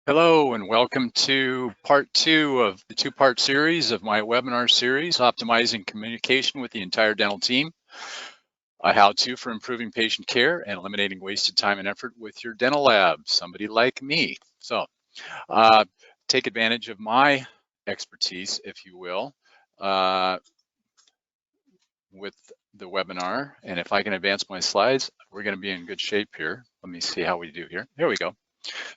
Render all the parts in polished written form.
Hello and welcome to part 2 of the two-part series of my webinar series, Optimizing Communication with the Entire Dental Team, a how-to for improving patient care and eliminating wasted time and effort with your dental lab, somebody like me. So uh, take advantage of my expertise, if you will, with the webinar. And if I can advance my slides, we're going to be in good shape here. Let me see how we do here. Here we go.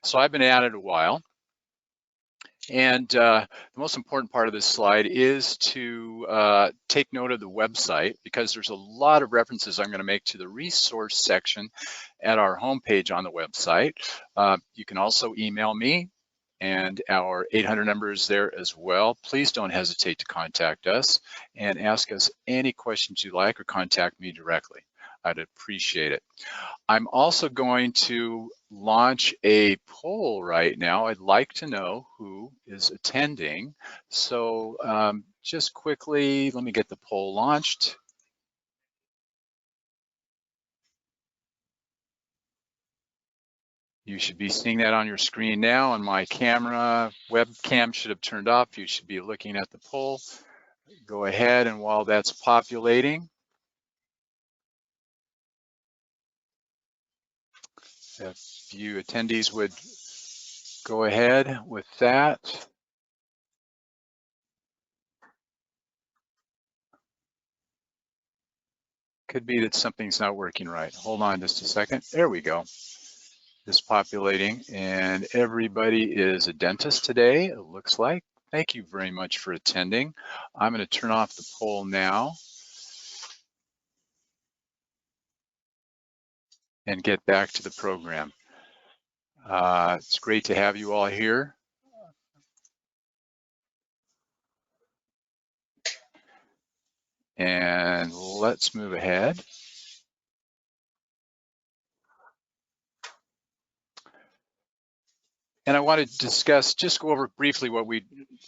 So I've been at it a while. And the most important part of this slide is to take note of the website, because there's a lot of references I'm going to make to the resource section at our homepage on the website. You can also email me, and our 800 number is there as well. Please don't hesitate to contact us and ask us any questions you like, or contact me directly. I'd appreciate it. I'm also going to launch a poll right now. I'd like to know who is attending. So just quickly, let me get the poll launched. You should be seeing that on your screen now, and my camera webcam should have turned off. You should be looking at the poll. Go ahead, and while that's populating, if you attendees would go ahead with that. Could be that something's not working right. Hold on just a second. There we go. Is populating, and everybody is a dentist today, it looks like. Thank you very much for attending. I'm going to turn off the poll now and get back to the program. It's great to have you all here. And let's move ahead. And I want to discuss, just go over briefly what we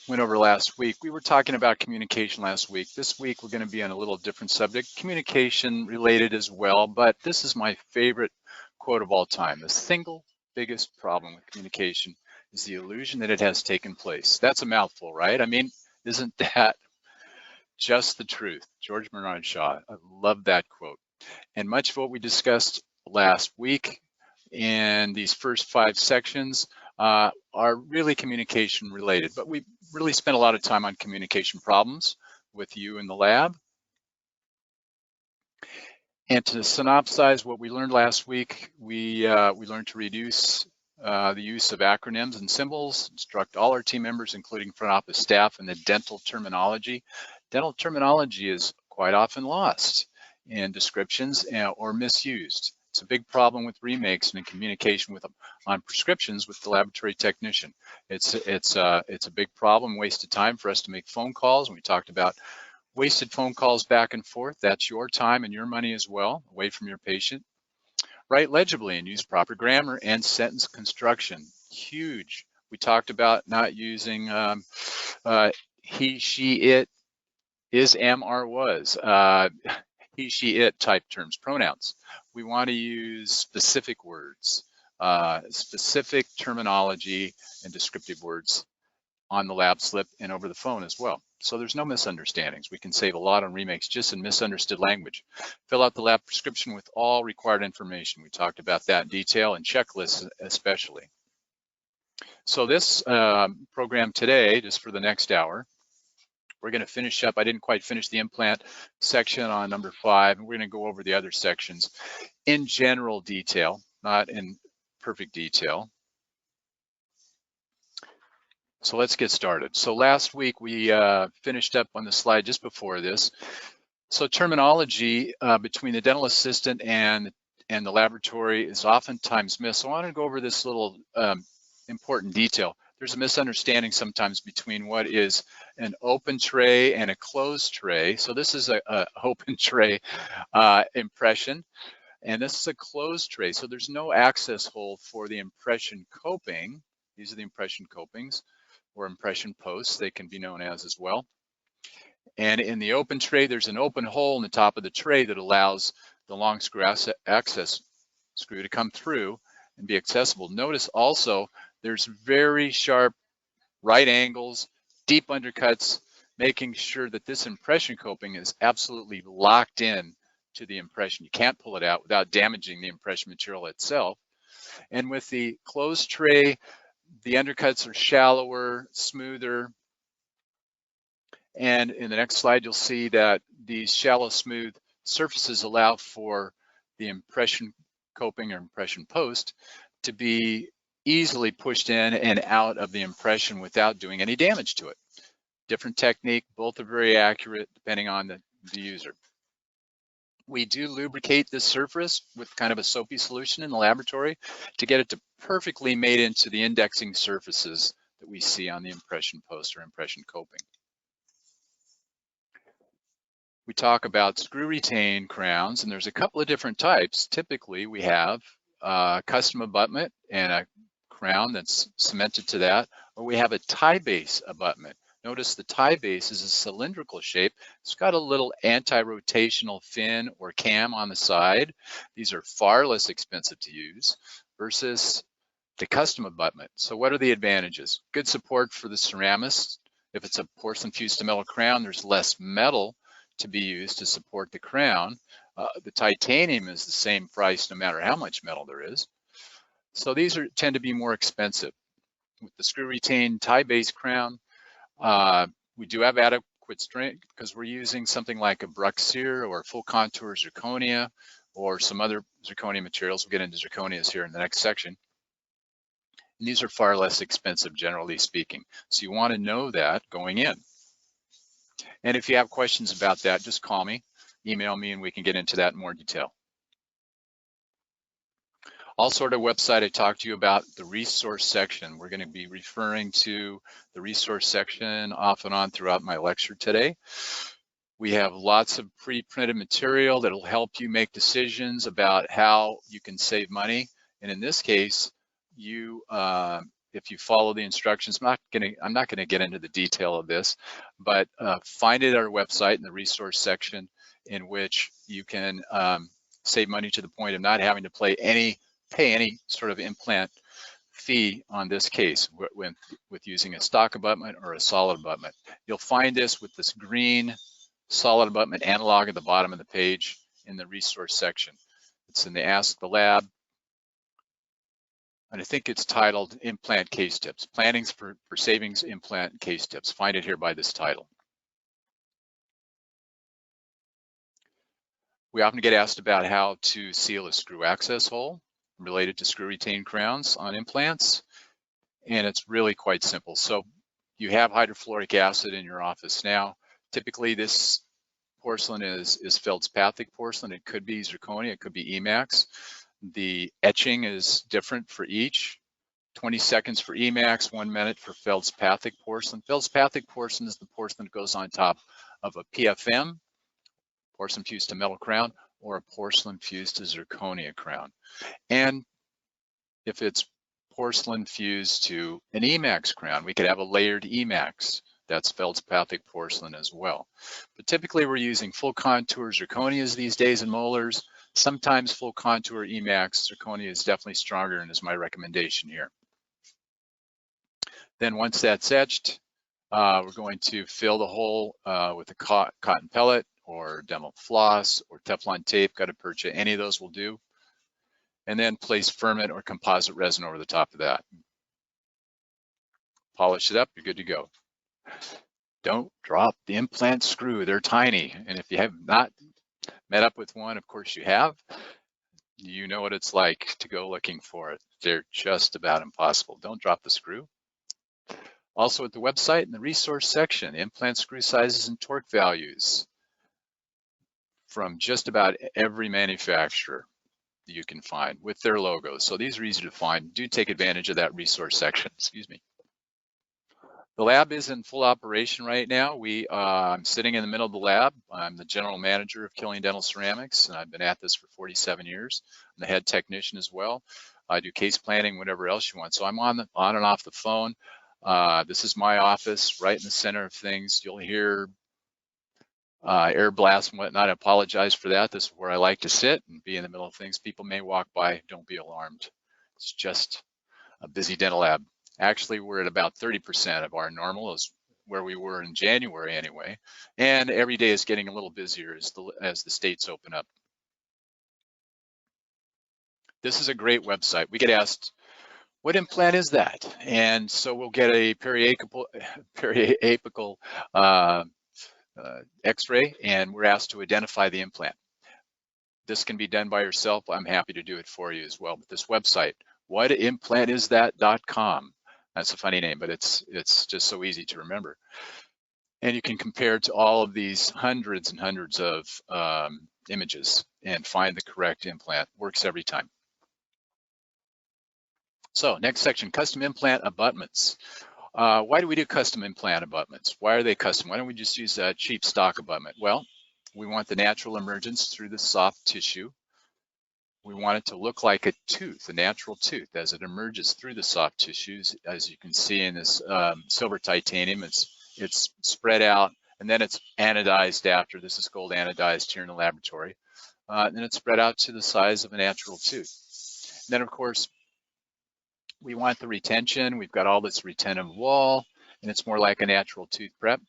went over last week. We were talking about communication last week. This week, we're going to be on a little different subject, communication related as well, but this is my favorite quote of all time. The single biggest problem with communication is the illusion that it has taken place. That's a mouthful, right? I mean, isn't that just the truth? George Bernard Shaw, I love that quote. And much of what we discussed last week in these first 5 sections are really communication related, but we really spent a lot of time on communication problems with you in the lab. And to synopsize what we learned last week, we learned to reduce the use of acronyms and symbols, instruct all our team members, including front office staff, in the dental terminology. Dental terminology is quite often lost in descriptions or misused. It's a big problem with remakes and in communication with on prescriptions with the laboratory technician. It's a big problem, wasted time for us to make phone calls. And we talked about wasted phone calls back and forth. That's your time and your money as well, away from your patient. Write legibly and use proper grammar and sentence construction. Huge. We talked about not using he, she, it, is, am, are, was. He, she, it type terms, pronouns. We want to use specific words, specific terminology and descriptive words on the lab slip and over the phone as well. So there's no misunderstandings. We can save a lot on remakes just in misunderstood language. Fill out the lab prescription with all required information. We talked about that in detail, and checklists especially. So this program today, just for the next hour, we're going to finish up. I didn't quite finish the implant section on number 5, and we're going to go over the other sections in general detail, not in perfect detail. So let's get started. So last week we finished up on the slide just before this. So terminology between the dental assistant and the laboratory is oftentimes missed. So I want to go over this little important detail. There's a misunderstanding sometimes between what is an open tray and a closed tray. So this is a open tray impression, and this is a closed tray. So there's no access hole for the impression coping. These are the impression copings, or impression posts, they can be known as well. And in the open tray, there's an open hole in the top of the tray that allows the long screw access screw to come through and be accessible. Notice also There's very sharp right angles, deep undercuts, making sure that this impression coping is absolutely locked in to the impression. You can't pull it out without damaging the impression material itself. And with the closed tray, the undercuts are shallower, smoother. And in the next slide, you'll see that these shallow, smooth surfaces allow for the impression coping or impression post to be easily pushed in and out of the impression without doing any damage to it. Different technique, both are very accurate depending on the user. We do lubricate this surface with kind of a soapy solution in the laboratory to get it to perfectly mate into the indexing surfaces that we see on the impression post or impression coping. We talk about screw retain crowns, and there's a couple of different types. Typically, we have a custom abutment and a crown that's cemented to that, or we have a tie base abutment. Notice the tie base is a cylindrical shape. It's got a little anti-rotational fin or cam on the side. These are far less expensive to use versus the custom abutment. So what are the advantages? Good support for the ceramist. If it's a porcelain fused to metal crown, there's less metal to be used to support the crown. The titanium is the same price no matter how much metal there is. So these tend to be more expensive. With the screw retained tie base crown, we do have adequate strength because we're using something like a Bruxeer or full contour zirconia or some other zirconia materials. We'll get into zirconias here in the next section. And these are far less expensive, generally speaking. So you want to know that going in. And if you have questions about that, just call me, email me, and we can get into that in more detail. Also at our website, I talked to you about the resource section. We're going to be referring to the resource section off and on throughout my lecture today. We have lots of pre-printed material that'll help you make decisions about how you can save money. And in this case, if you follow the instructions, I'm not gonna get into the detail of this, but find it at our website in the resource section in which you can save money to the point of not having to pay any sort of implant fee on this case with using a stock abutment or a solid abutment. You'll find this with this green solid abutment analog at the bottom of the page in the resource section. It's in the Ask the Lab, and I think it's titled Implant Case Tips, Plannings for Savings Implant Case Tips. Find it here by this title. We often get asked about how to seal a screw access hole related to screw retained crowns on implants, and it's really quite simple. So you have hydrofluoric acid in your office now. Typically this porcelain is feldspathic porcelain. It could be zirconia, it could be Emax. The etching is different for each. 20 seconds for Emax, 1 minute for feldspathic porcelain. Feldspathic porcelain is the porcelain that goes on top of a PFM, porcelain fused to metal crown, or a porcelain fused to zirconia crown. And if it's porcelain fused to an Emax crown, we could have a layered Emax. That's feldspathic porcelain as well. But typically we're using full contour zirconias these days in molars. Sometimes full contour Emax. Zirconia is definitely stronger and is my recommendation here. Then once that's etched, we're going to fill the hole with a cotton pellet or dental floss or Teflon tape, gutta percha, any of those will do. And then place ferment or composite resin over the top of that. Polish it up, you're good to go. Don't drop the implant screw, they're tiny. And if you have not met up with one, of course you have, you know what it's like to go looking for it. They're just about impossible. Don't drop the screw. Also at the website in the resource section, implant screw sizes and torque values from just about every manufacturer that you can find with their logos. So these are easy to find. Do take advantage of that resource section, excuse me. The lab is in full operation right now. I'm sitting in the middle of the lab. I'm the general manager of Killian Dental Ceramics, and I've been at this for 47 years. I'm the head technician as well. I do case planning, whatever else you want. So I'm on and off the phone. This is my office right in the center of things. You'll hear air blasts and whatnot. I apologize for that. This is where I like to sit and be in the middle of things. People may walk by, don't be alarmed. It's just a busy dental lab. Actually, we're at about 30% of our normal, is where we were in January anyway. And every day is getting a little busier as the states open up. This is a great website. We get asked, what implant is that? And so we'll get a periapical x-ray, and we're asked to identify the implant. This can be done by yourself. I'm happy to do it for you as well. But this website, whatimplantisThat.com. That's a funny name, but it's just so easy to remember. And you can compare to all of these hundreds and hundreds of images and find the correct implant. Works every time. So next section, custom implant abutments. Why do we do custom implant abutments? Why are they custom? Why don't we just use a cheap stock abutment? Well, we want the natural emergence through the soft tissue. We want it to look like a tooth, a natural tooth, as it emerges through the soft tissues. As you can see in this silver titanium, it's spread out, and then it's anodized after. This is gold anodized here in the laboratory. And then it's spread out to the size of a natural tooth. And then, of course, we want the retention. We've got all this retentive wall, and it's more like a natural tooth prep.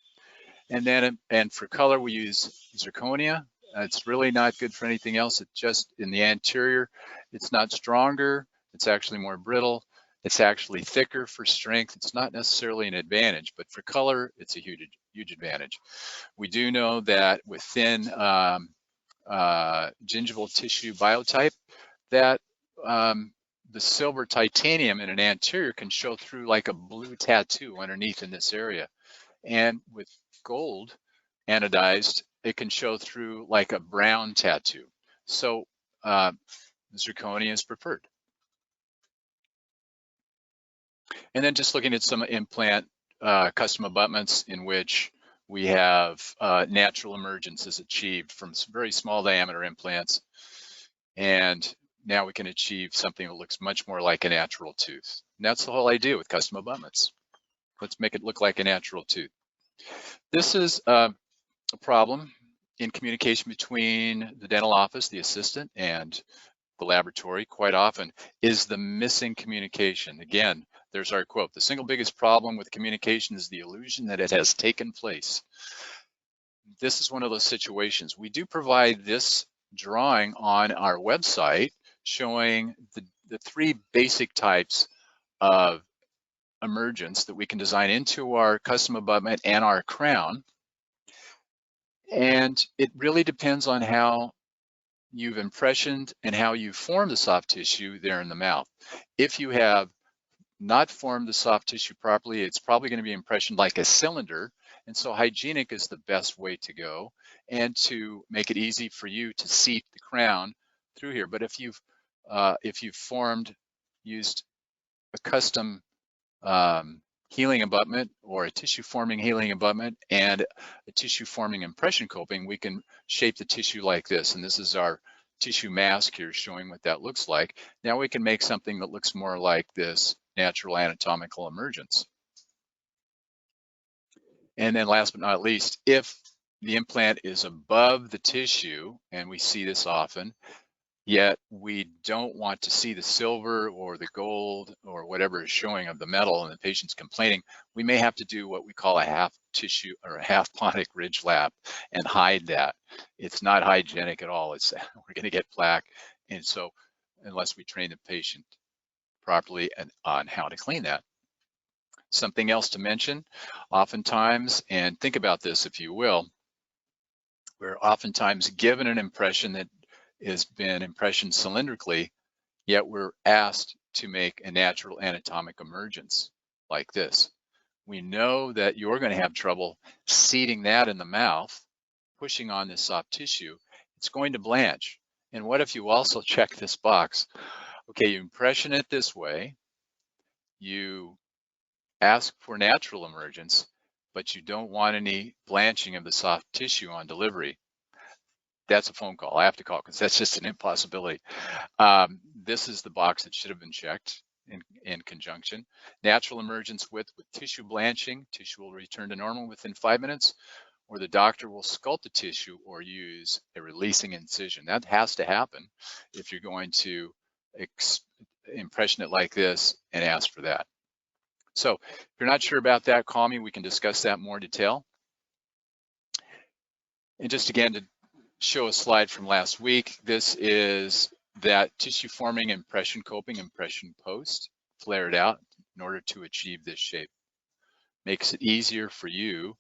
And then, and for color, we use zirconia. It's really not good for anything else. It's just in the anterior, it's not stronger. It's actually more brittle. It's actually thicker for strength. It's not necessarily an advantage, but for color, it's a huge advantage. We do know that with thin gingival tissue biotype, that the silver titanium in an anterior can show through like a blue tattoo underneath in this area. And with gold anodized, it can show through like a brown tattoo. So zirconia is preferred. And then just looking at some implant custom abutments in which we have natural emergence is achieved from very small diameter implants. And now we can achieve something that looks much more like a natural tooth. And that's the whole idea with custom abutments. Let's make it look like a natural tooth. This is a problem in communication between the dental office, the assistant, and the laboratory quite often is the missing communication. Again, there's our quote, the single biggest problem with communication is the illusion that it has taken place. This is one of those situations. We do provide this drawing on our website showing the three basic types of emergence that we can design into our custom abutment and our crown. And it really depends on how you've impressioned and how you form the soft tissue there in the mouth. If you have not formed the soft tissue properly, it's probably going to be impressioned like a cylinder. And so hygienic is the best way to go and to make it easy for you to seat the crown through here. But if you've used a custom healing abutment or a tissue forming healing abutment and a tissue forming impression coping, we can shape the tissue like this. And this is our tissue mask here showing what that looks like. Now we can make something that looks more like this natural anatomical emergence. And then last but not least, if the implant is above the tissue, and we see this often, yet we don't want to see the silver or the gold or whatever is showing of the metal and the patient's complaining, we may have to do what we call a half tissue or a half Pontic ridge lap and hide that. It's not hygienic at all. We're going to get plaque. And so unless we train the patient properly and on how to clean that. Something else to mention, oftentimes, and think about this if you will, we're oftentimes given an impression that has been impressioned cylindrically, yet we're asked to make a natural anatomic emergence like this. We know that you're going to have trouble seating that in the mouth, pushing on this soft tissue. It's going to blanch. And what if you also check this box? Okay, you impression it this way, you ask for natural emergence, but you don't want any blanching of the soft tissue on delivery. That's a phone call. I have to call because that's just an impossibility. This is the box that should have been checked in conjunction. Natural emergence with tissue blanching. Tissue will return to normal within 5 minutes, or the doctor will sculpt the tissue or use a releasing incision. That has to happen if you're going to impression it like this and ask for that. So if you're not sure about that, call me. We can discuss that in more detail. And just again, to show a slide from last week, this is that tissue forming impression coping, impression post, flared out in order to achieve this shape. Makes it easier for you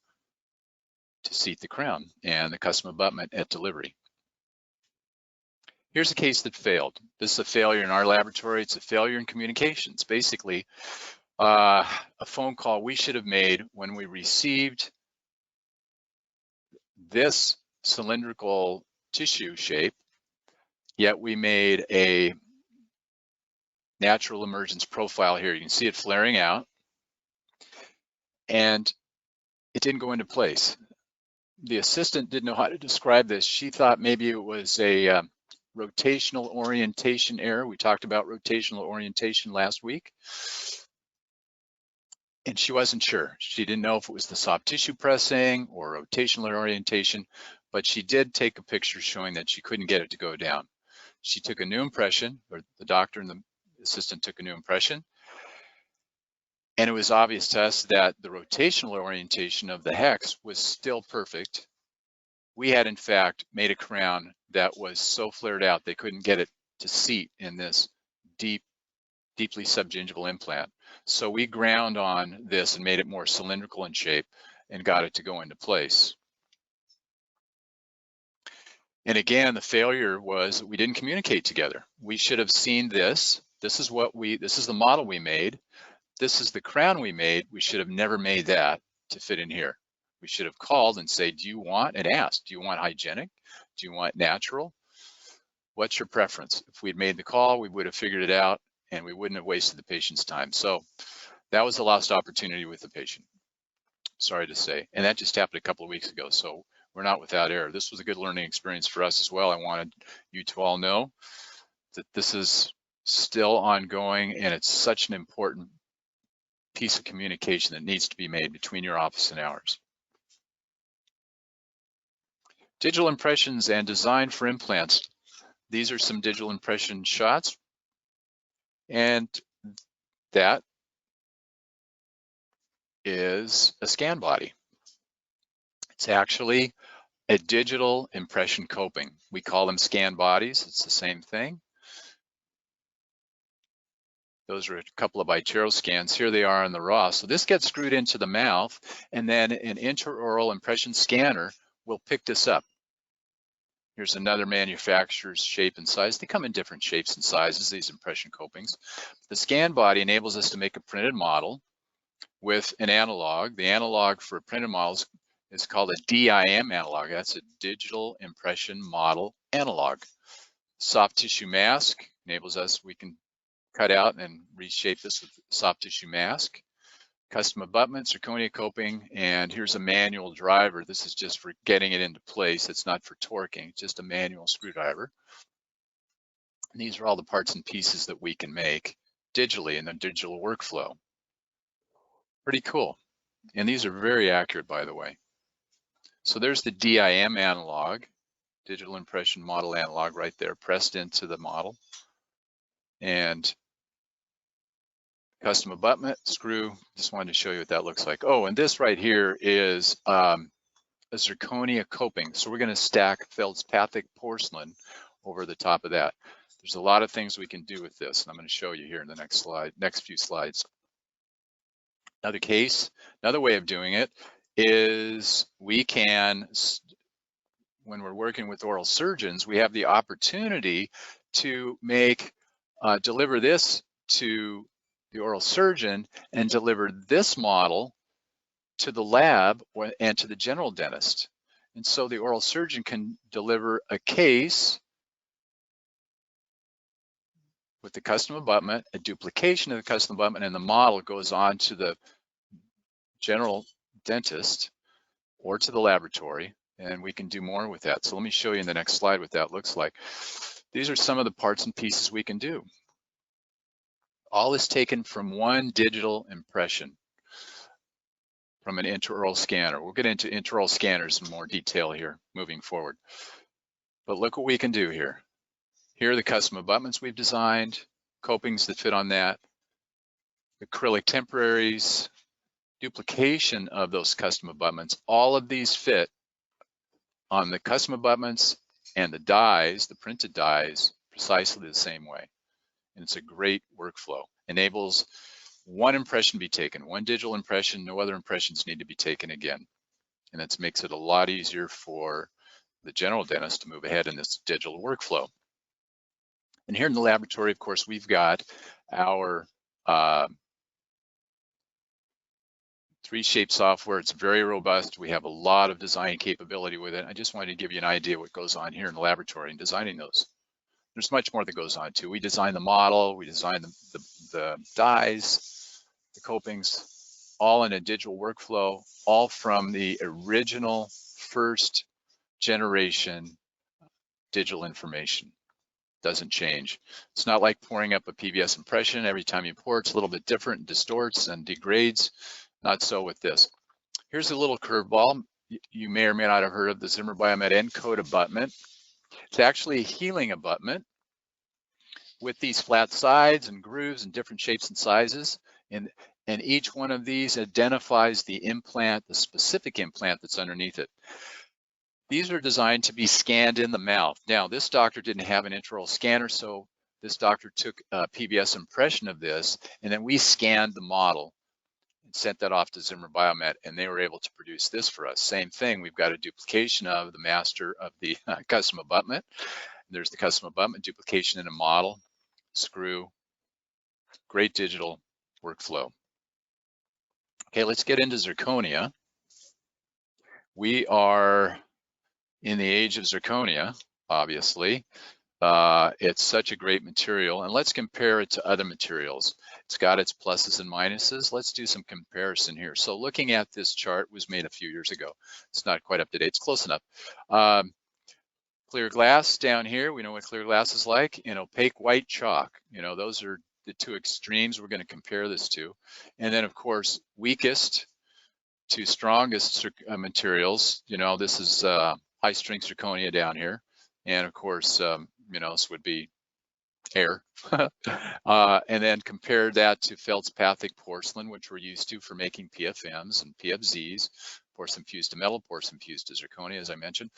to seat the crown and the custom abutment at delivery. Here's a case that failed. This is a failure in our laboratory. It's a failure in communications. Basically, a phone call we should have made when we received this cylindrical tissue shape, yet we made a natural emergence profile here. You can see it flaring out, and it didn't go into place. The assistant didn't know how to describe this. She thought maybe it was a rotational orientation error. We talked about rotational orientation last week, and she wasn't sure. She didn't know if it was the soft tissue pressing or rotational orientation, but she did take a picture showing that she couldn't get it to go down. She took a new impression, or the doctor and the assistant took a new impression, and it was obvious to us that the rotational orientation of the hex was still perfect. We had, in fact, made a crown that was so flared out they couldn't get it to seat in this deeply subgingival implant. So we ground on this and made it more cylindrical in shape and got it to go into place. And again, the failure was that we didn't communicate together. We should have seen this. This is the model we made. This is the crown we made. We should have never made that to fit in here. We should have called and say, do you want, and asked, do you want hygienic? Do you want natural? What's your preference? If we'd made the call, we would have figured it out and we wouldn't have wasted the patient's time. So that was a lost opportunity with the patient, sorry to say. And that just happened a couple of weeks ago. So we're not without error. This was a good learning experience for us as well. I wanted you to all know that this is still ongoing and it's such an important piece of communication that needs to be made between your office and ours. Digital impressions and design for implants. These are some digital impression shots, and that is a scan body. It's actually a digital impression coping. We call them scan bodies. It's the same thing. Those are a couple of iTero scans. Here they are on the raw. So this gets screwed into the mouth, and then an intraoral impression scanner will pick this up. Here's another manufacturer's shape and size. They come in different shapes and sizes, these impression copings. The scan body enables us to make a printed model with an analog. The analog for printed models is called a DIM analog. That's a digital impression model analog. Soft tissue mask enables us, we can cut out and reshape this with soft tissue mask. Custom abutment, zirconia coping, and here's a manual driver. This is just for getting it into place. It's not for torquing, it's just a manual screwdriver. And these are all the parts and pieces that we can make digitally in the digital workflow. Pretty cool. And these are very accurate, by the way. So there's the DIM analog, digital impression model analog right there, pressed into the model. And custom abutment, screw, just wanted to show you what that looks like. Oh, and this right here is a zirconia coping. So we're gonna stack feldspathic porcelain over the top of that. There's a lot of things we can do with this, and I'm gonna show you here in the next few slides. Another case, another way of doing it is we can, when we're working with oral surgeons, we have the opportunity to deliver this to the oral surgeon and deliver this model to the lab and to the general dentist. And so the oral surgeon can deliver a case with the custom abutment, a duplication of the custom abutment, and the model goes on to the general dentist or to the laboratory, and we can do more with that. So let me show you in the next slide what that looks like. These are some of the parts and pieces we can do. All is taken from one digital impression from an intraoral scanner. We'll get into intraoral scanners in more detail here moving forward. But look what we can do here. Here are the custom abutments we've designed. copings that fit on that, acrylic temporaries, duplication of those custom abutments. All of these fit on the custom abutments and the dies, the printed dies, precisely the same way. And it's a great workflow. Enables one impression to be taken, one digital impression, no other impressions need to be taken again. And that makes it a lot easier for the general dentist to move ahead in this digital workflow. And here in the laboratory, of course, we've got our 3Shape software. It's very robust. We have a lot of design capability with it. I just wanted to give you an idea what goes on here in the laboratory in designing those. There's much more that goes on too. We design the model, we design the dies, the copings, all in a digital workflow, all from the original first generation digital information. Doesn't change. It's not like pouring up a PBS impression. Every time you pour, it's a little bit different, distorts and degrades. Not so with this. Here's a little curveball. You may or may not have heard of the Zimmer Biomet Encode abutment. It's actually a healing abutment with these flat sides and grooves and different shapes and sizes. And each one of these identifies the implant, the specific implant that's underneath it. These are designed to be scanned in the mouth. Now, this doctor didn't have an intraoral scanner, so this doctor took a PBS impression of this, and then we scanned the model and sent that off to Zimmer Biomet, and they were able to produce this for us. Same thing, we've got a duplication of the master of the custom abutment. There's the custom abutment, duplication in a model, screw, great digital workflow. Okay, let's get into zirconia. We are in the age of zirconia, obviously. It's such a great material, and let's compare it to other materials. It's got its pluses and minuses. Let's do some comparison here. So looking at this chart was made a few years ago. It's not quite up to date, it's close enough. Clear glass down here, we know what clear glass is like, and opaque white chalk. You know, those are the two extremes we're going to compare this to. And then of course, weakest to strongest materials. You know, this is high strength zirconia down here. And of course, you know, this would be air. And then compare that to feldspathic porcelain, which we're used to for making PFMs and PFZs, porcelain fused to metal, porcelain fused to zirconia, as I mentioned.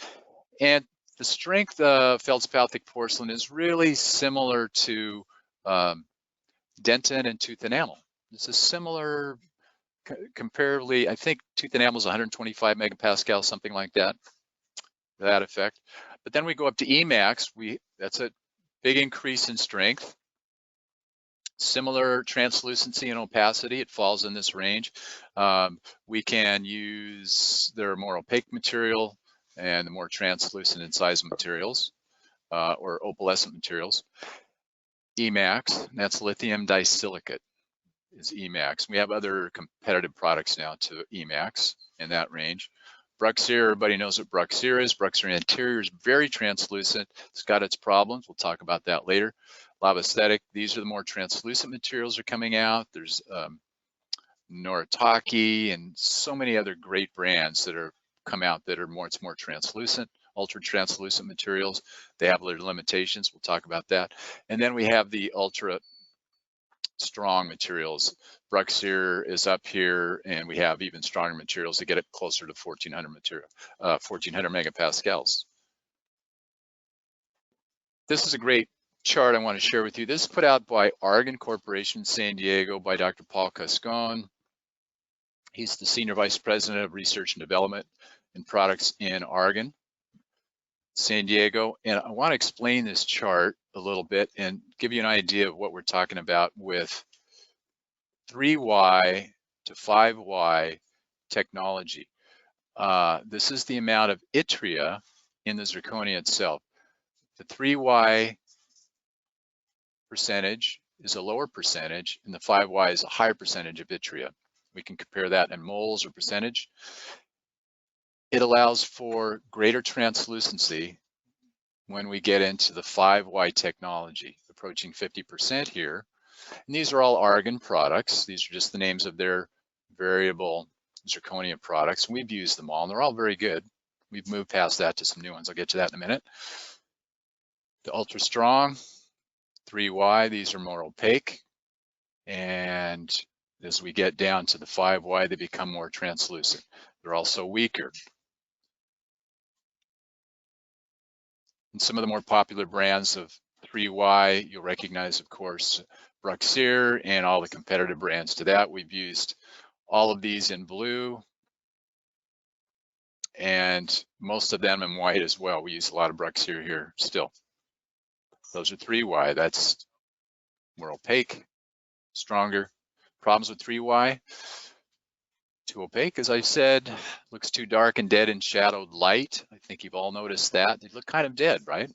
And the strength of feldspathic porcelain is really similar to dentin and tooth enamel. It's a similar, comparably, I think tooth enamel is 125 megapascal, something like that, that effect. But then we go up to Emax, that's a big increase in strength. Similar translucency and opacity, it falls in this range. We can use their more opaque material and the more translucent in size materials or opalescent materials. Emax, that's lithium disilicate is Emax. We have other competitive products now to Emax in that range. Bruxeer, everybody knows what Bruxeer is. Bruxeer Anterior is very translucent. It's got its problems. We'll talk about that later. Lavaesthetic, these are the more translucent materials are coming out. There's Noritake and so many other great brands that are come out that are more translucent, ultra translucent materials. They have their limitations. We'll talk about that. And then we have the ultra strong materials. Bruxeer is up here, and we have even stronger materials to get it closer to 1400 megapascals. This is a great chart I want to share with you. This is put out by Argon Corporation, San Diego, by Dr. Paul Cascon. He's the Senior Vice President of Research and Development and Products in Argon, San Diego. And I want to explain this chart a little bit and give you an idea of what we're talking about with 3Y to 5Y technology. This is the amount of yttria in the zirconia itself. The 3Y percentage is a lower percentage, and the 5Y is a higher percentage of yttria. We can compare that in moles or percentage. It allows for greater translucency when we get into the 5Y technology, approaching 50% here. And these are all Argon products. These are just the names of their variable zirconia products. We've used them all, and they're all very good. We've moved past that to some new ones. I'll get to that in a minute. The ultra strong, 3Y, these are more opaque. And as we get down to the 5Y, they become more translucent. They're also weaker. And some of the more popular brands of 3Y, you'll recognize, of course, Bruxeer and all the competitive brands to that. We've used all of these in blue and most of them in white as well. We use a lot of Bruxeer here still. Those are 3Y. That's more opaque, stronger. Problems with 3Y? Too opaque, as I said, looks too dark and dead in shadowed light. I think you've all noticed that. They look kind of dead, right?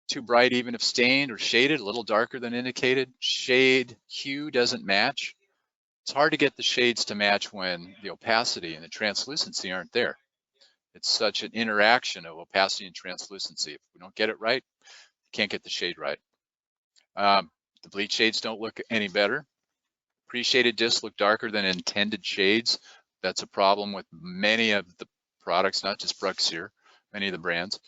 Too bright, even if stained or shaded, a little darker than indicated. Shade hue doesn't match. It's hard to get the shades to match when the opacity and the translucency aren't there. It's such an interaction of opacity and translucency. If we don't get it right, you can't get the shade right. The bleach shades don't look any better. Pre-shaded discs look darker than intended shades. That's a problem with many of the products, not just Bruxeer, many of the brands.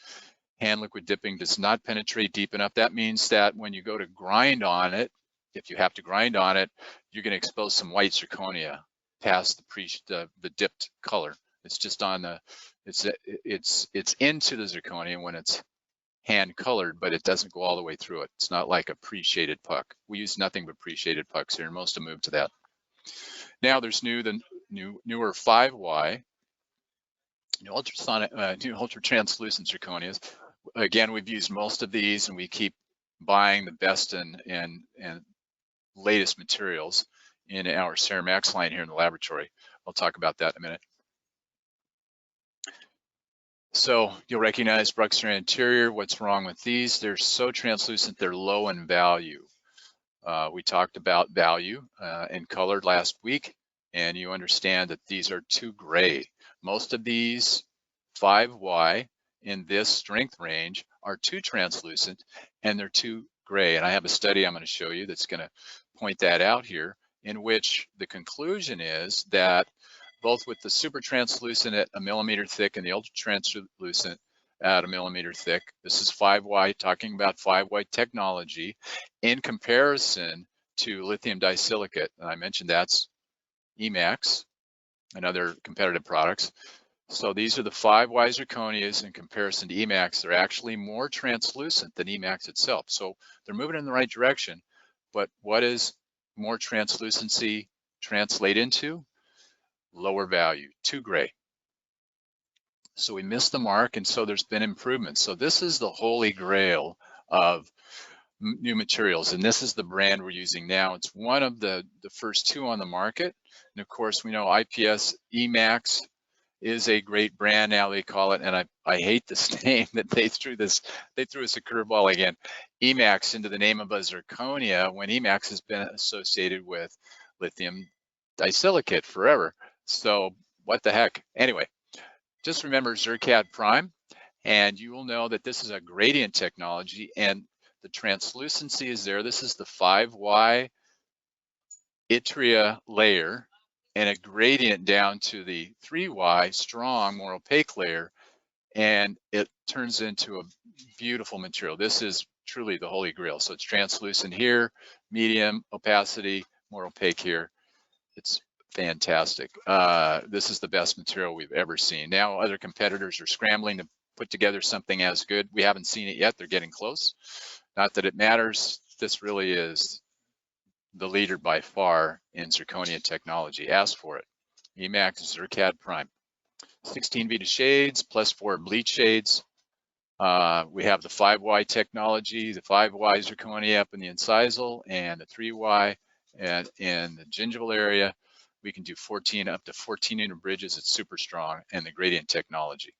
Hand liquid dipping does not penetrate deep enough. That means that when you go to grind on it, if you have to grind on it, you're going to expose some white zirconia past the dipped color. It's just on the, it's into the zirconia when it's hand colored, but it doesn't go all the way through it. It's not like a pre-shaded puck. We use nothing but pre-shaded pucks here, and most have moved to that. Now there's newer 5Y, new ultra translucent zirconias. Again, we've used most of these, and we keep buying the best and latest materials in our Ceramax line here in the laboratory. I'll talk about that in a minute. So you'll recognize Bruxeer Interior. What's wrong with these? They're so translucent, they're low in value. We talked about value and color last week, and you understand that these are too gray. Most of these 5Y in this strength range are too translucent and they're too gray. And I have a study I'm going to show you that's going to point that out here, in which the conclusion is that both with the super translucent at 1 millimeter thick and the ultra translucent at 1 millimeter thick, this is 5Y, talking about 5Y technology in comparison to lithium disilicate. And I mentioned that's Emax and other competitive products. So these are the 5Y zirconias in comparison to Emax. They're actually more translucent than Emax itself. So they're moving in the right direction, but what does more translucency translate into? Lower value, too gray. So we missed the mark, and so there's been improvements. So this is the holy grail of new materials, and this is the brand we're using now. It's one of the first two on the market. And of course, we know IPS Emax is a great brand now, they call it, and I hate this name that they threw us a curveball again, Emax into the name of a zirconia when Emax has been associated with lithium disilicate forever. So what the heck? Anyway, just remember Zircad Prime, and you will know that this is a gradient technology and the translucency is there. This is the 5Y yttria layer and a gradient down to the 3Y strong, more opaque layer, and it turns into a beautiful material. This is truly the holy grail. So it's translucent here, medium opacity, more opaque here. It's fantastic. This is the best material we've ever seen. Now other competitors are scrambling to put together something as good. We haven't seen it yet. They're getting close. Not that it matters. This really is the leader by far in zirconia technology. Ask for it. Emax Zircad Prime. 16 Vita shades plus 4 bleach shades. We have the 5Y technology, the 5Y zirconia up in the incisal, and the 3Y and in the gingival area. We can do up to 14 inch bridges. It's super strong, and the gradient technology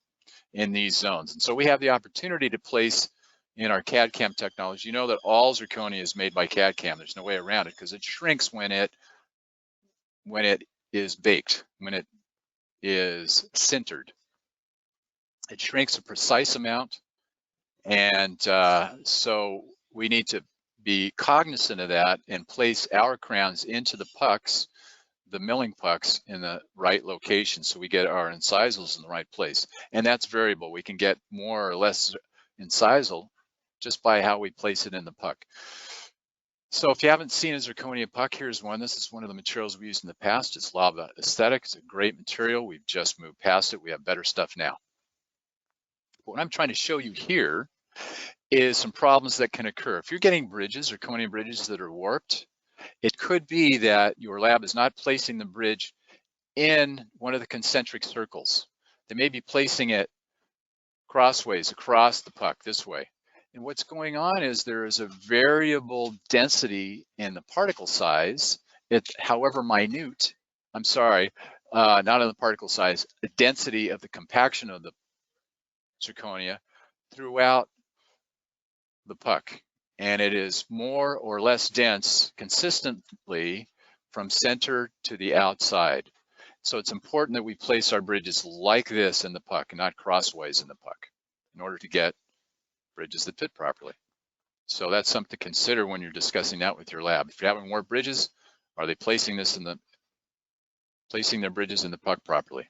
in these zones. And so we have the opportunity to place in our CAD-CAM technology. You know that all zirconia is made by CAD-CAM. There's no way around it because it shrinks when it is baked, when it is sintered. It shrinks a precise amount, and so we need to be cognizant of that and place our crowns into the pucks, the milling pucks, in the right location so we get our incisals in the right place. And that's variable. We can get more or less incisal just by how we place it in the puck. So if you haven't seen a zirconia puck, here's one. This is one of the materials we used in the past. It's Lava Aesthetic. It's a great material. We've just moved past it. We have better stuff now. But what I'm trying to show you here is some problems that can occur. If you're getting bridges, zirconia bridges that are warped, it could be that your lab is not placing the bridge in one of the concentric circles. They may be placing it crossways across the puck this way. And what's going on is there is a variable density in the particle size, however minute, I'm sorry, not in the particle size, the density of the compaction of the zirconia throughout the puck. And it is more or less dense consistently from center to the outside. So it's important that we place our bridges like this in the puck and not crossways in the puck in order to get bridges that fit properly. So that's something to consider when you're discussing that with your lab. If you're having warped bridges, are they placing their bridges in the puck properly?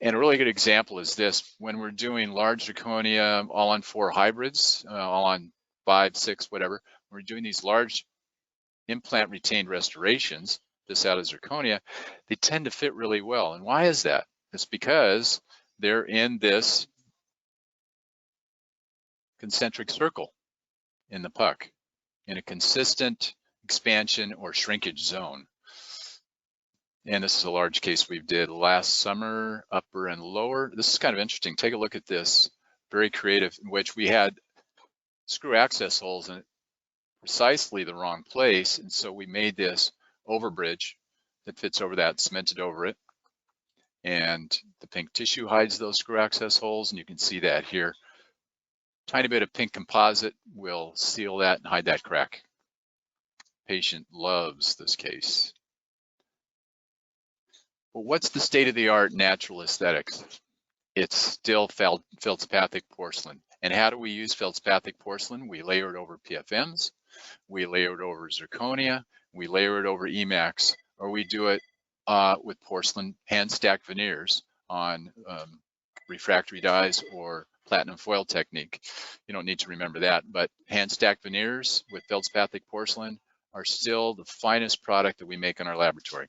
And a really good example is this: when we're doing large zirconia all on 4 hybrids, all on 5, 6, whatever, we're doing these large implant retained restorations, this out of zirconia, they tend to fit really well. And why is that? It's because they're in this concentric circle in the puck in a consistent expansion or shrinkage zone. And this is a large case we did last summer, upper and lower. This is kind of interesting. Take a look at this, very creative, in which we had screw access holes in precisely the wrong place. And so we made this overbridge that fits over that, cemented over it. And the pink tissue hides those screw access holes, and you can see that here. Tiny bit of pink composite will seal that and hide that crack. Patient loves this case. Well, what's the state of the art natural aesthetics? It's still feldspathic porcelain. And how do we use feldspathic porcelain? We layer it over PFMs, we layer it over zirconia, we layer it over Emax, or we do it with porcelain hand stacked veneers on refractory dies or platinum foil technique. You don't need to remember that, but hand stacked veneers with feldspathic porcelain are still the finest product that we make in our laboratory.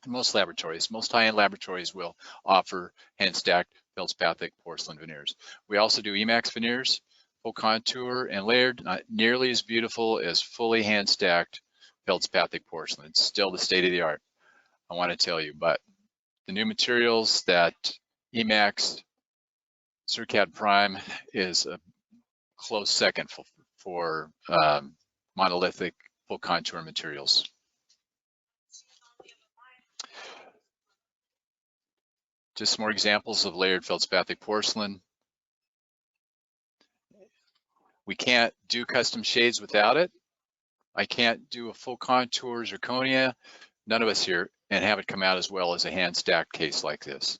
Most laboratories, most high-end laboratories will offer hand-stacked feldspathic porcelain veneers. We also do Emax veneers, full contour and layered, not nearly as beautiful as fully hand-stacked feldspathic porcelain. It's still the state of the art, I want to tell you, but the new materials that Emax, Zircad Prime is a close second for monolithic full contour materials. Just some more examples of layered feldspathic porcelain. We can't do custom shades without it. I can't do a full contour zirconia, none of us here, and have it come out as well as a hand stacked case like this.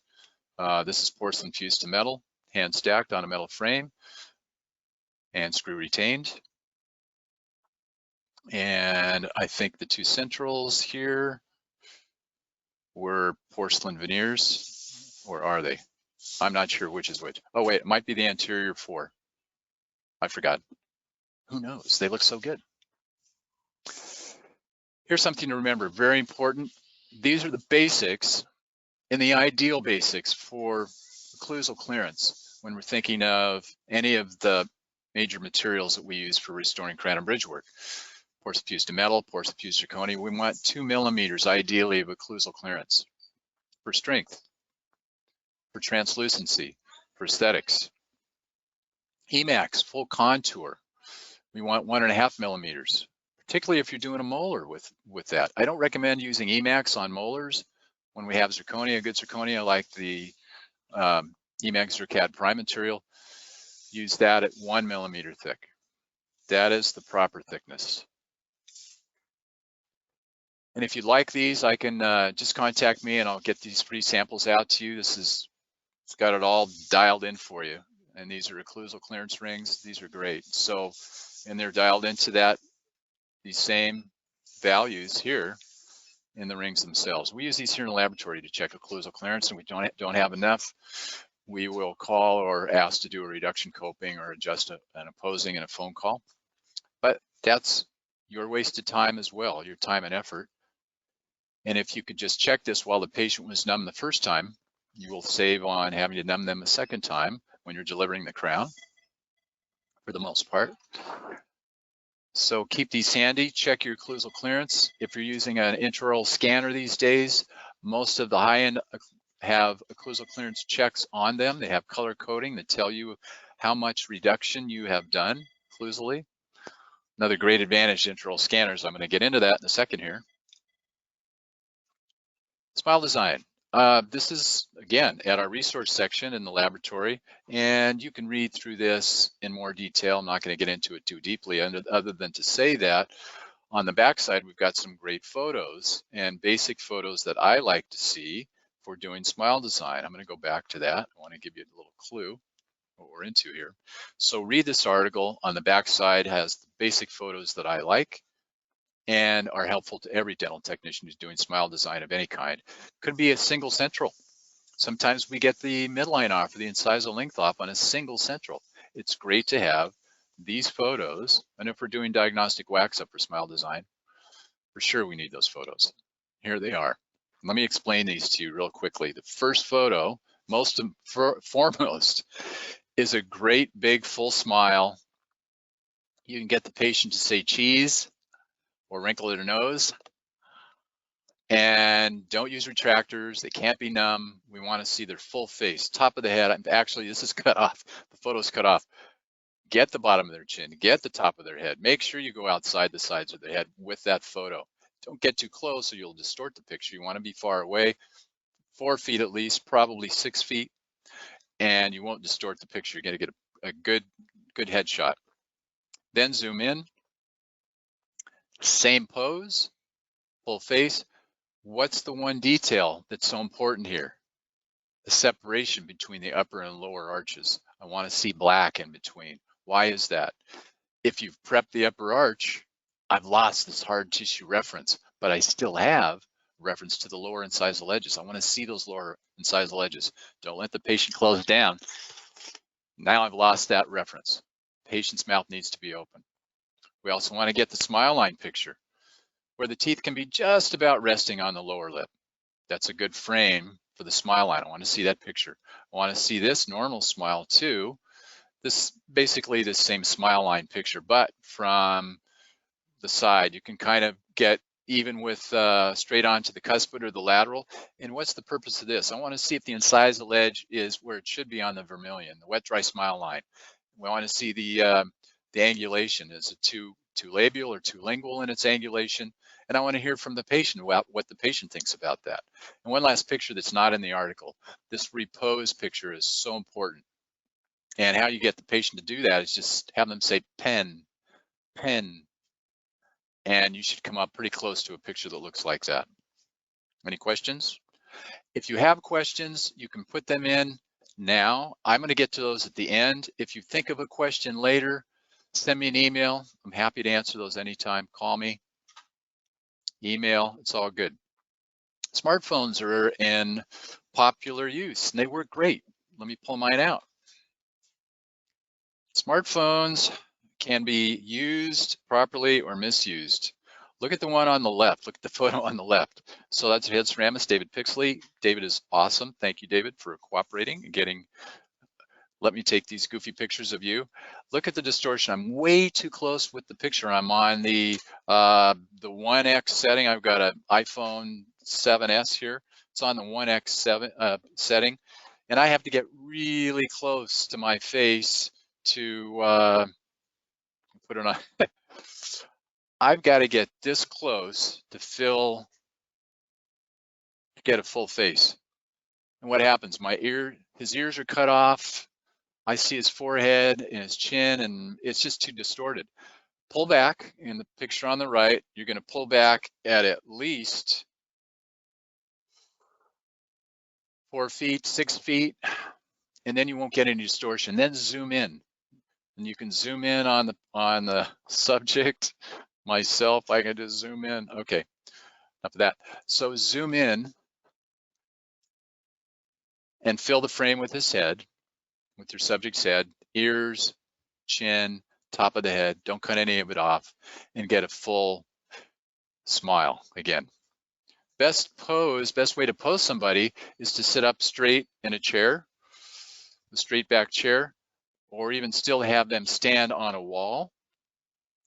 This is porcelain fused to metal, hand stacked on a metal frame and screw retained. And I think the 2 centrals here were porcelain veneers. Or are they? I'm not sure which is which. Oh wait, it might be the anterior 4. I forgot. Who knows? They look so good. Here's something to remember, very important. These are the basics and the ideal basics for occlusal clearance when we're thinking of any of the major materials that we use for restoring crown and bridge work. Porcelain fused to metal, porcelain fused zirconia. We want 2 millimeters ideally of occlusal clearance for strength, for translucency, for aesthetics. Emax, full contour, we want 1.5 millimeters, particularly if you're doing a molar with that. I don't recommend using Emax on molars when we have zirconia, good zirconia like the Emax Zircad Prime material. Use that at 1 millimeter thick. That is the proper thickness. And if you'd like these, I can just contact me and I'll get these free samples out to you. It's got it all dialed in for you. And these are occlusal clearance rings. These are great. So, and they're dialed into these same values here in the rings themselves. We use these here in the laboratory to check occlusal clearance, and we don't have enough. we will call or ask to do a reduction coping or adjust an opposing in a phone call. But that's your wasted time as well, your time and effort. And if you could just check this while the patient was numb the first time, you will save on having to numb them a second time when you're delivering the crown, for the most part. So keep these handy, check your occlusal clearance. If you're using an intraoral scanner these days, most of the high-end have occlusal clearance checks on them. They have color coding that tell you how much reduction you have done occlusally. Another great advantage to intraoral scanners, I'm going to get into that in a second here. Smile design. This is, again, at our resource section in the laboratory, and you can read through this in more detail. I'm not going to get into it too deeply, other than to say that on the backside, we've got some great photos and basic photos that I like to see for doing smile design. I'm going to go back to that. I want to give you a little clue what we're into here. So read this article. On the backside has the basic photos that I like and are helpful to every dental technician who's doing smile design of any kind. Could be a single central. Sometimes we get the midline off or the incisal length off on a single central. It's great to have these photos, and if we're doing diagnostic wax up for smile design, for sure we need those photos. Here they are. Let me explain these to you real quickly. The first photo, most foremost, is a great big full smile. You can get the patient to say cheese or wrinkle their nose. And don't use retractors. They can't be numb. We want to see their full face, top of the head. Actually, this is cut off. The photo's cut off. Get the bottom of their chin, get the top of their head. Make sure you go outside the sides of their head with that photo. Don't get too close or you'll distort the picture. You want to be far away, 4 feet at least, probably 6 feet, and you won't distort the picture. You're going to get a good headshot. Then zoom in. Same pose, full face. What's the one detail that's so important here? The separation between the upper and lower arches. I want to see black in between. Why is that? If you've prepped the upper arch, I've lost this hard tissue reference, but I still have reference to the lower incisal edges. I want to see those lower incisal edges. Don't let the patient close down. Now I've lost that reference. Patient's mouth needs to be open. We also want to get the smile line picture where the teeth can be just about resting on the lower lip. That's a good frame for the smile line. I want to see that picture. I want to see this normal smile too. This basically the same smile line picture, but from the side. You can kind of get even with straight on to the cuspid or the lateral. And what's the purpose of this? I want to see if the incisal edge is where it should be on the vermilion, the wet dry smile line. We want to see the angulation. Is it too labial or too lingual in its angulation? And I want to hear from the patient about what the patient thinks about that. And one last picture that's not in the article. This repose picture is so important. And how you get the patient to do that is just have them say pen, pen, and you should come up pretty close to a picture that looks like that. Any questions? If you have questions, you can put them in now. I'm going to get to those at the end. If you think of a question later, send me an email. I'm happy to answer those anytime. Call me, email, it's all good. Smartphones are in popular use and they work great. Let me pull mine out. Smartphones can be used properly or misused. Look at the one on the left. Look at the photo on the left. So that's Head Ceramics, David Pixley. David is awesome. Thank you, David, for cooperating and let me take these goofy pictures of you. Look at the distortion. I'm way too close with the picture. I'm on the 1x setting. I've got an iPhone 7S here. It's on the 1x setting. And I have to get really close to my face to put it on. I've got to get this close to get a full face. And what happens? His ears are cut off. I see his forehead and his chin, and it's just too distorted. Pull back in the picture on the right. You're going to pull back at least 4 feet, 6 feet, and then you won't get any distortion. Then zoom in, and you can zoom in on the subject. Myself, I can just zoom in. Okay, enough of that. So zoom in and fill the frame with his head, with your subject's head, ears, chin, top of the head. Don't cut any of it off, and get a full smile again. Best way to pose somebody is to sit up straight in a chair, a straight back chair, or even still have them stand on a wall,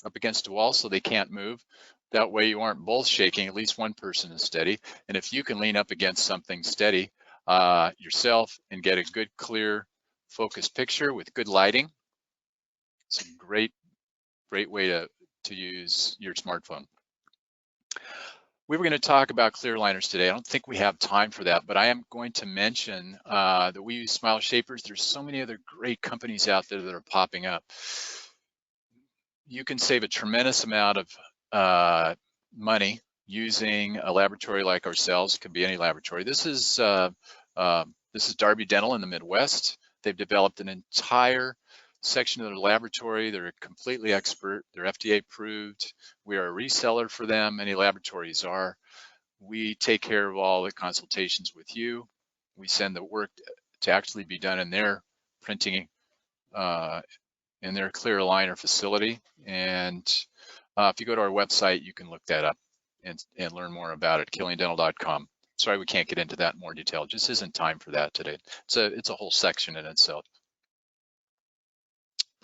up against a wall so they can't move. That way you aren't both shaking, at least one person is steady. And if you can lean up against something steady yourself and get a good, clear, focused picture with good lighting, it's a great way to use your smartphone. We were going to talk about clear aligners today. I don't think we have time for that, but I am going to mention that we use Smile Shapers. There's so many other great companies out there that are popping up. You can save a tremendous amount of money using a laboratory like ourselves. It could be any laboratory. This is Darby Dental in the Midwest. They've developed an entire section of their laboratory. They're completely expert. They're FDA approved. We are a reseller for them. Many laboratories are. We take care of all the consultations with you. We send the work to actually be done in their printing, in their clear aligner facility. And if you go to our website, you can look that up and learn more about it, KillianDental.com. Sorry, we can't get into that in more detail. It just isn't time for that today. It's a whole section in itself.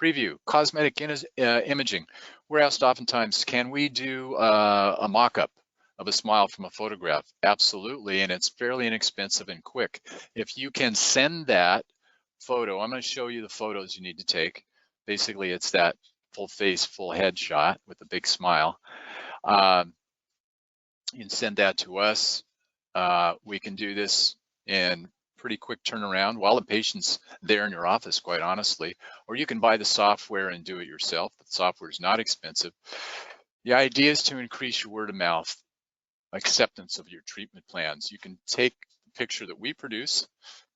Preview, cosmetic imaging. We're asked oftentimes, can we do a mock-up of a smile from a photograph? Absolutely, and it's fairly inexpensive and quick. If you can send that photo, I'm going to show you the photos you need to take. Basically, it's that full face, full head shot with a big smile. You can send that to us. We can do this in pretty quick turnaround while the patient's there in your office, quite honestly, or you can buy the software and do it yourself. The software is not expensive. The idea is to increase your word of mouth acceptance of your treatment plans. You can take the picture that we produce,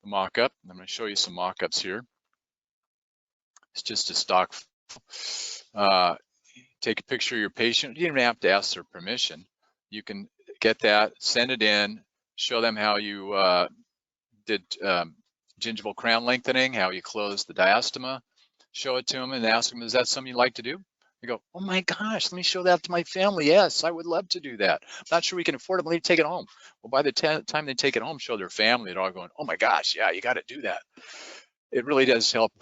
the mock-up. I'm going to show you some mock-ups here. It's just a stock. Take a picture of your patient. You don't even have to ask their permission. You can get that, send it in, show them how you did gingival crown lengthening, how you close the diastema, show it to them and ask them, is that something you'd like to do? They go, oh my gosh, let me show that to my family. Yes, I would love to do that. I'm not sure we can afford it, but let me take it home. Well, by the time they take it home, show their family, they're all going, oh my gosh, yeah, you got to do that. It really does help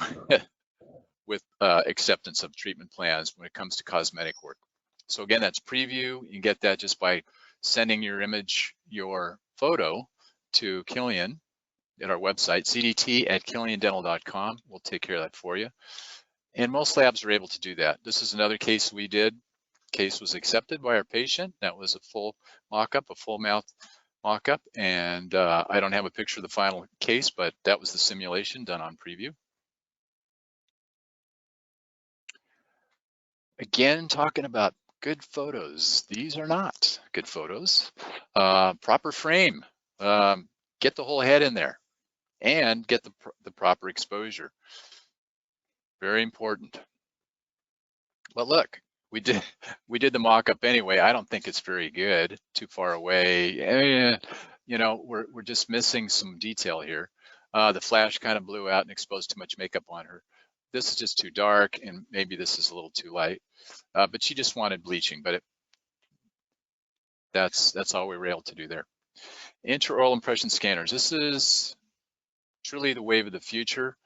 with acceptance of treatment plans when it comes to cosmetic work. So again, that's preview. You can get that just by sending your image, your photo to Killian at our website, cdt@KillianDental.com. We'll take care of that for you. And most labs are able to do that. This is another case we did. Case was accepted by our patient. That was a full mock-up, a full mouth mock-up. And I don't have a picture of the final case, but that was the simulation done on preview. Again, talking about good photos. These are not good photos. Proper frame. Get the whole head in there and get the proper exposure. Very important. But look, we did the mock-up anyway. I don't think it's very good. Too far away. You know, we're just missing some detail here. The flash kind of blew out and exposed too much makeup on her. This is just too dark, and maybe this is a little too light. But she just wanted bleaching. But that's all we were able to do there. Intraoral impression scanners. This is truly the wave of the future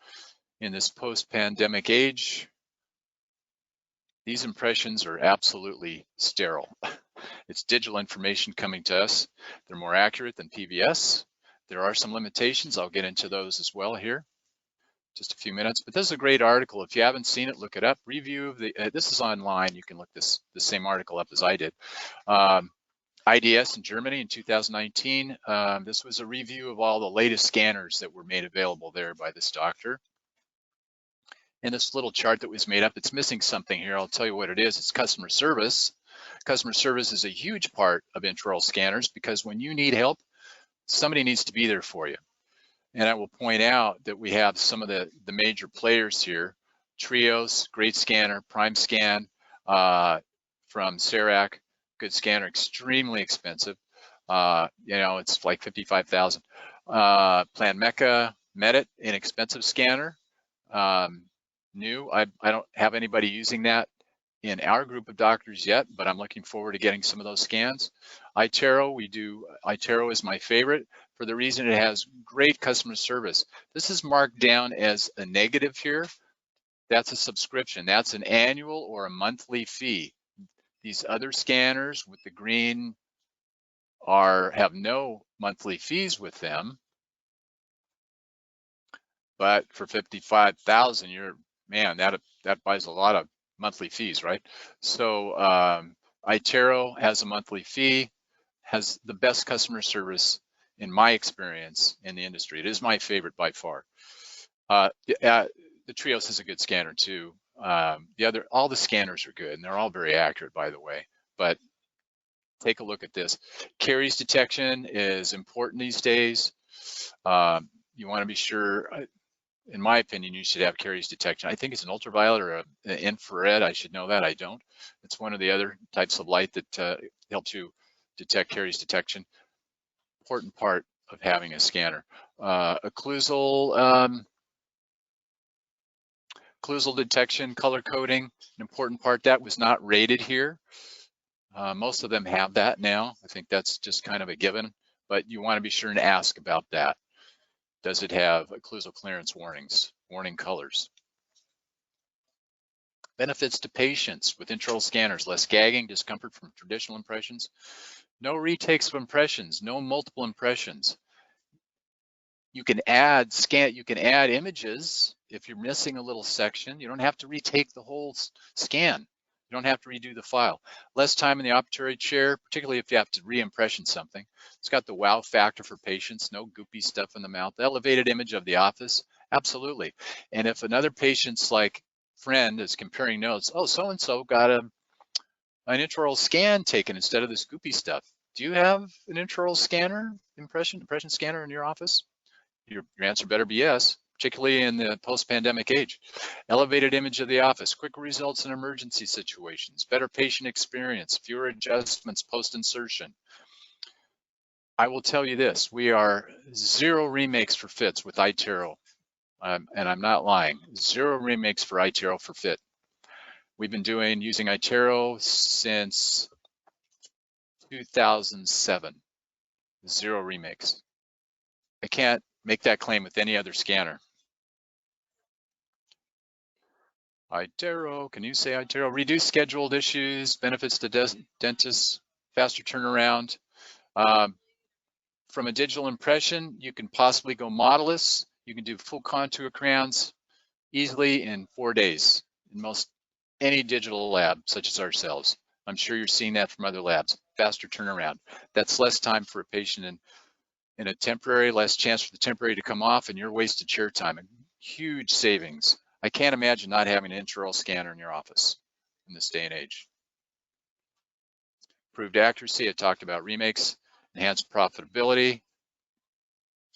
in this post-pandemic age. These impressions are absolutely sterile. It's digital information coming to us. They're more accurate than PVS. There are some limitations. I'll get into those as well here. Just a few minutes, but this is a great article. If you haven't seen it, look it up. Review of the, this is online. You can look the same article up as I did. IDS in Germany in 2019. This was a review of all the latest scanners that were made available there by this doctor. And this little chart that was made up, it's missing something here. I'll tell you what it is. It's customer service. Customer service is a huge part of intraoral scanners because when you need help, somebody needs to be there for you. And I will point out that we have some of the major players here. Trios, great scanner, Prime Scan from CEREC, good scanner, extremely expensive. You know, it's like $55,000. Planmeca Medit, inexpensive scanner, new. I don't have anybody using that in our group of doctors yet, but I'm looking forward to getting some of those scans. iTero, iTero is my favorite for the reason it has great customer service. This is marked down as a negative here. That's a subscription. That's an annual or a monthly fee. These other scanners with the green have no monthly fees with them, but for 55,000, man, that buys a lot of monthly fees, right? So iTero has a monthly fee, has the best customer service in my experience in the industry. It is my favorite by far. The Trios is a good scanner too. All the scanners are good, and they're all very accurate, by the way. But take a look at this. Caries detection is important these days. You want to be sure. In my opinion, you should have caries detection. I think it's an ultraviolet or an infrared. I should know that. I don't. It's one of the other types of light that helps you detect caries detection. Important part of having a scanner. Occlusal detection, color coding, an important part. That was not rated here. Most of them have that now. I think that's just kind of a given, but you want to be sure and ask about that. Does it have occlusal clearance warnings, warning colors? Benefits to patients with intraoral scanners: less gagging, discomfort from traditional impressions, no retakes of impressions, no multiple impressions. You can add images if you're missing a little section. You don't have to retake the whole scan. You don't have to redo the file. Less time in the operatory chair, particularly if you have to re-impression something. It's got the wow factor for patients, no goopy stuff in the mouth. Elevated image of the office, absolutely. And if another patient's like friend is comparing notes, oh, so-and-so got an intraoral scan taken instead of this goopy stuff. Do you have an intraoral scanner, impression scanner in your office? Your answer better be yes, particularly in the post-pandemic age. Elevated image of the office, quick results in emergency situations, better patient experience, fewer adjustments post-insertion. I will tell you this, we are 0 remakes for fits with iTero, and I'm not lying, 0 remakes for iTero for fit. We've been using iTero since 2007, 0 remakes. I can't make that claim with any other scanner. iTero, can you say iTero? Reduce scheduled issues, benefits to dentists, faster turnaround. From a digital impression, you can possibly go modelless. You can do full contour crayons easily in 4 days in any digital lab, such as ourselves. I'm sure you're seeing that from other labs. Faster turnaround. That's less time for a patient in a temporary, less chance for the temporary to come off, and your wasted chair time. Huge savings. I can't imagine not having an intraoral scanner in your office in this day and age. Improved accuracy, I talked about remakes, enhanced profitability,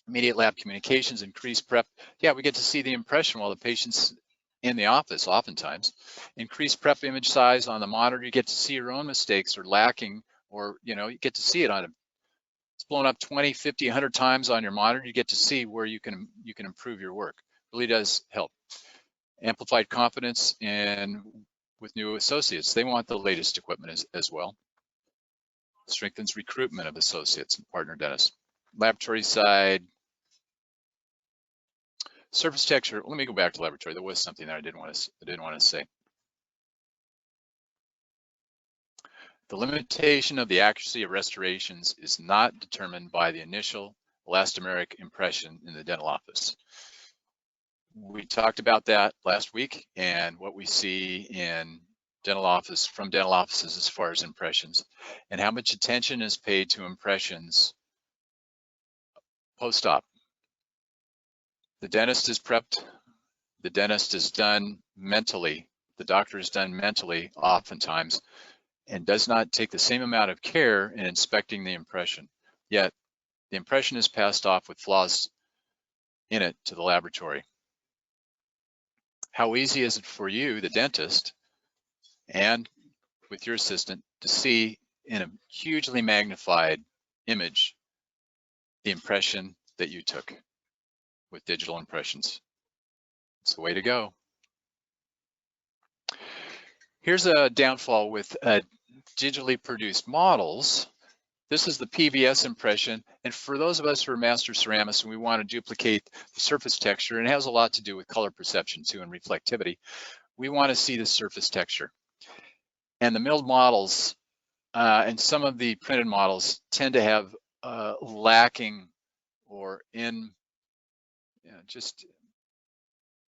immediate lab communications, increased prep. Yeah, we get to see the impression while the patient's in the office oftentimes. Increased prep image size on the monitor, you get to see your own mistakes or lacking, or you get to see it on it's blown up 20, 50, 100 times on your monitor. You get to see where you can improve your work. Really does help. Amplified confidence with new associates. They want the latest equipment as well. Strengthens recruitment of associates and partner dentists. Laboratory side, surface texture. Let me go back to laboratory. There was something that I didn't want to say. The limitation of the accuracy of restorations is not determined by the initial elastomeric impression in the dental office. We talked about that last week and what we see in dental offices as far as impressions and how much attention is paid to impressions post-op. The dentist is prepped, the dentist is done mentally, the doctor is done mentally oftentimes, and does not take the same amount of care in inspecting the impression. Yet the impression is passed off with flaws in it to the laboratory. How easy is it for you, the dentist, and with your assistant to see in a hugely magnified image the impression that you took with digital impressions. It's the way to go. Here's a downfall with digitally produced models. This is the PVS impression, and for those of us who are master ceramists and we want to duplicate the surface texture, and it has a lot to do with color perception too and reflectivity, we want to see the surface texture. And the milled models and some of the printed models tend to have lacking or just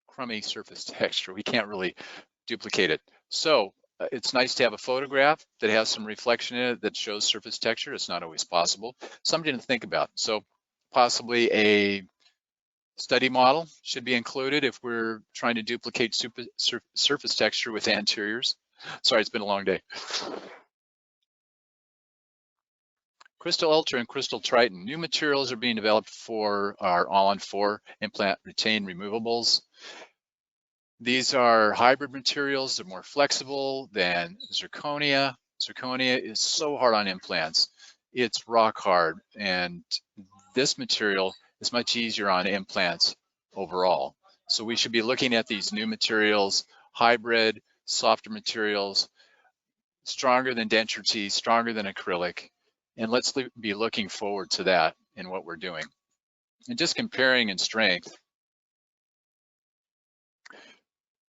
crummy surface texture. We can't really duplicate it. So it's nice to have a photograph that has some reflection in it that shows surface texture. It's not always possible. Something to think about. So possibly a study model should be included if we're trying to duplicate surface texture with anteriors. Sorry, it's been a long day. Crystal Ultra and Crystal Triton. New materials are being developed for our all-on-4 implant retain removables. These are hybrid materials. They're more flexible than zirconia. Zirconia is so hard on implants. It's rock hard. And this material is much easier on implants overall. So we should be looking at these new materials, hybrid, softer materials, stronger than denture teeth, stronger than acrylic. And let's be looking forward to that in what we're doing. And just comparing in strength,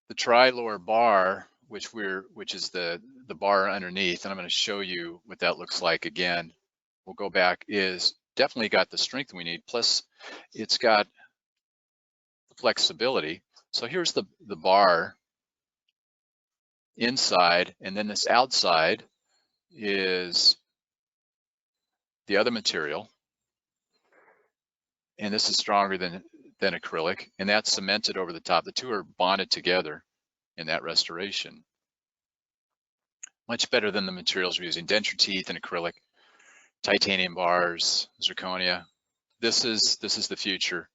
the tri-lower bar, which is the bar underneath, and I'm going to show you what that looks like again. We'll go back, is definitely got the strength we need, plus it's got flexibility. So here's the bar inside, and then this outside is the other material, and this is stronger than acrylic, and that's cemented over the top. The two are bonded together in that restoration. Much better than the materials we're using, denture teeth and acrylic, titanium bars, zirconia. This is the future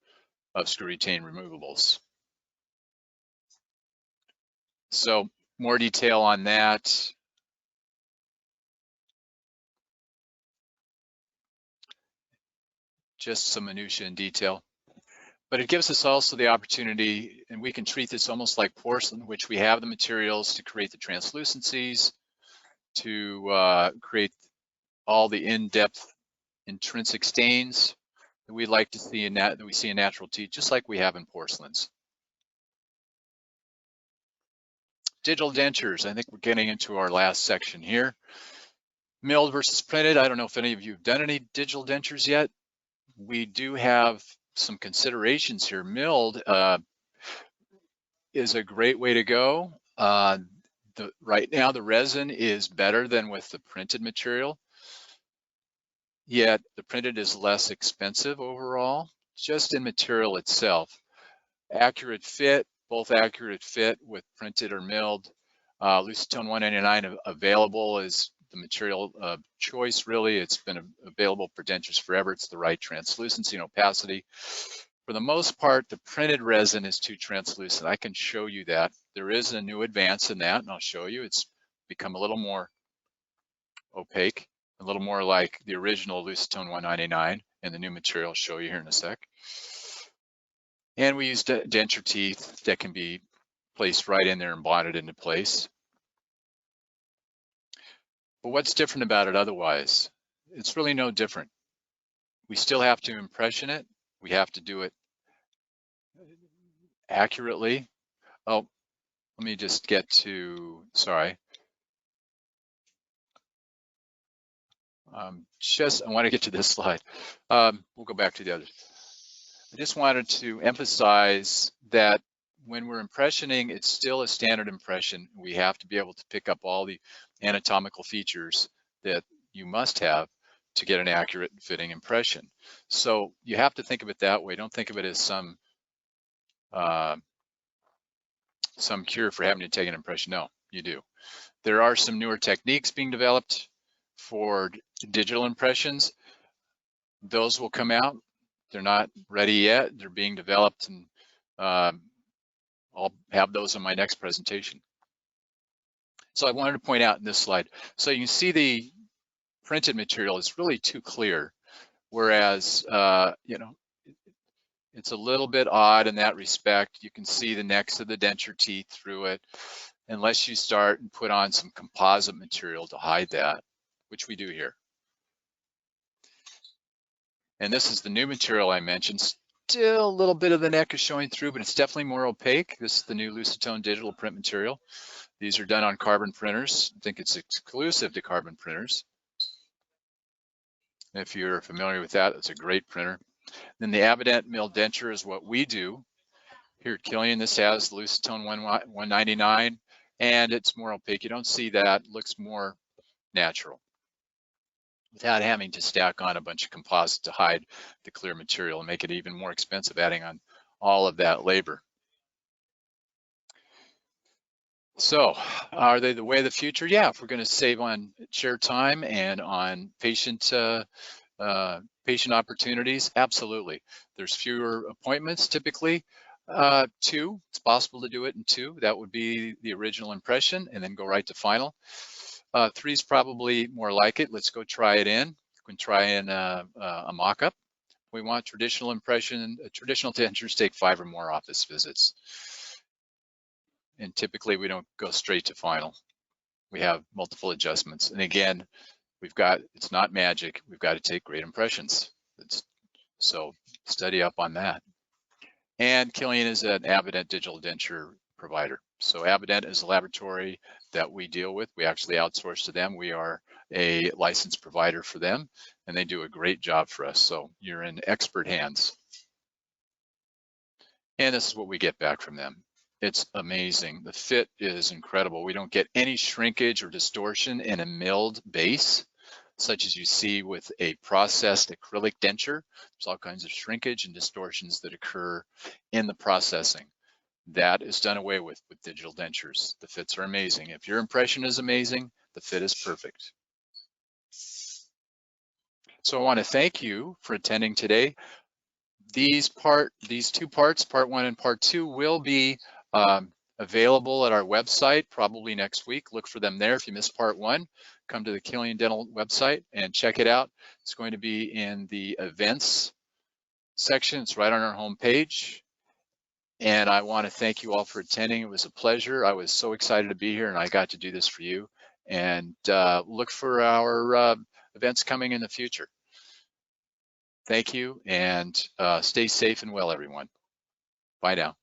of screw retain removables. So more detail on that. Just some minutia and detail. But it gives us also the opportunity, and we can treat this almost like porcelain, which we have the materials to create the translucencies, to create all the in-depth intrinsic stains that we like to see that we see in natural teeth, just like we have in porcelains. Digital dentures, I think we're getting into our last section here. Milled versus printed. I don't know if any of you have done any digital dentures yet. We do have some considerations here. Milled is a great way to go. Right now the resin is better than with the printed material, yet the printed is less expensive overall, just in material itself. Accurate fit, both accurate fit with printed or milled. Lucitone 199 available is the material of choice, really. It's been available for dentures forever. It's the right translucency and opacity. For the most part, the printed resin is too translucent. I can show you that. There is a new advance in that, and I'll show you. It's become a little more opaque, a little more like the original Lucitone 199, and the new material I'll show you here in a sec. And we use denture teeth that can be placed right in there and bonded into place. But what's different about it otherwise? It's really no different. We still have to impression it. We have to do it accurately. Oh, let me just get to, sorry. I want to get to this slide. We'll go back to the others. I just wanted to emphasize that when we're impressioning, it's still a standard impression. We have to be able to pick up all the anatomical features that you must have to get an accurate and fitting impression. So you have to think of it that way. Don't think of it as some cure for having to take an impression. No, you do. There are some newer techniques being developed for digital impressions. Those will come out. They're not ready yet. They're being developed, and I'll have those in my next presentation. So I wanted to point out in this slide. So you can see the printed material is really too clear, whereas It's a little bit odd in that respect. You can see the necks of the denture teeth through it, unless you start and put on some composite material to hide that, which we do here. And this is the new material I mentioned. Still a little bit of the neck is showing through, but it's definitely more opaque. This is the new Lucitone digital print material. These are done on carbon printers. I think it's exclusive to carbon printers. If you're familiar with that, it's a great printer. Then the Avident mill denture is what we do. Here at Killian, this has Lucitone 199, and it's more opaque. You don't see that. It looks more natural without having to stack on a bunch of composite to hide the clear material and make it even more expensive, adding on all of that labor. So are they the way of the future? Yeah, if we're going to save on chair time and on patient opportunities, absolutely. There's fewer appointments typically. 2, it's possible to do it in 2. That would be the original impression and then go right to final. 3 is probably more like it. Let's go try it in. We can try in a mock-up. We want traditional impression. Traditional dentures take 5 or more office visits. And typically we don't go straight to final. We have multiple adjustments. And again, it's not magic. We've got to take great impressions. So study up on that. And Killian is an Avident digital denture provider. So Avident is a laboratory that we deal with. We actually outsource to them. We are a licensed provider for them, and they do a great job for us. So you're in expert hands. And this is what we get back from them. It's amazing. The fit is incredible. We don't get any shrinkage or distortion in a milled base, such as you see with a processed acrylic denture. There's all kinds of shrinkage and distortions that occur in the processing. That is done away with digital dentures. The fits are amazing. If your impression is amazing, the fit is perfect. So I want to thank you for attending today. These 2 parts, part 1 and part 2, will be available at our website probably next week. Look for them there. If you missed part 1, come to the Killian Dental website and check it out. It's going to be in the events section. It's right on our homepage. And I want to thank you all for attending. It was a pleasure. I was so excited to be here, and I got to do this for you. And look for our events coming in the future. Thank you, and stay safe and well, everyone. Bye now.